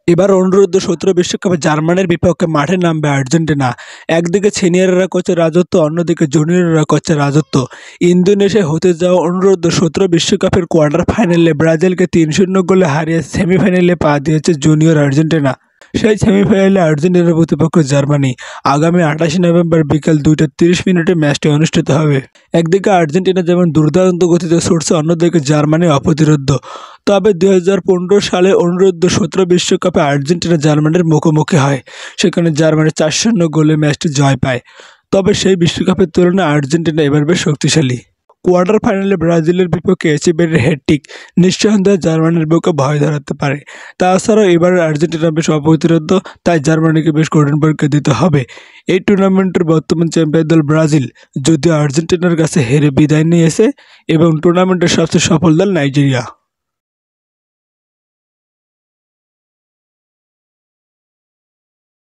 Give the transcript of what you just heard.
এবার অনূর্ধ্ব-17 বিশ্বকাপে জার্মানির বিপক্ষে মাঠে নামবে আর্জেন্টিনা। একদিকে সিনিয়ররা করছে রাজত্ব, অন্যদিকে জুনিয়ররা করছে রাজত্ব। ইন্দোনেশিয়ায় হতে যাওয়া অনূর্ধ্ব-17 বিশ্বকাপের কোয়ার্টার ফাইনালে ব্রাজিলকে ৩-০ গোলে হারিয়ে সেমিফাইনালে পা দিয়েছে জুনিয়র আর্জেন্টিনা। সেই সেমিফাইনালে আর্জেন্টিনার প্রতিপক্ষ জার্মানি। আগামী ২৮ নভেম্বর বিকেল ২টা ৩০ ম্যাচটি অনুষ্ঠিত হবে। একদিকে আর্জেন্টিনা যেমন দুর্দান্ত গতিতে ছুটছে, অন্যদিকে জার্মানি অপ্রতিরোধ্য। তবে ২০১৫ সালে অনূর্ধ্ব-17 বিশ্বকাপে আর্জেন্টিনা জার্মানির মুখোমুখি হয়। সেখানে জার্মানি ৪-০ গোলে ম্যাচটি জয় পায়। তবে সেই বিশ্বকাপের তুলনায় আর্জেন্টিনা এবার বেশ শক্তিশালী। কোয়ার্টার ফাইনালে ব্রাজিলের বিপক্ষে এসিবের হ্যাটট্রিক নিঃসন্দেহে জার্মানির বুকে ভয় ধরাতে পারে। তাছাড়াও এবারের আর্জেন্টিনা বেশ অপ্রতিরোধ্য, তাই জার্মানিকে বেশ কঠিন পরীক্ষা দিতে হবে। এই টুর্নামেন্টের বর্তমান চ্যাম্পিয়ন দল ব্রাজিল, যদিও আর্জেন্টিনার কাছে হেরে বিদায় নিয়েছে, এবং টুর্নামেন্টের সবচেয়ে সফল দল নাইজেরিয়া।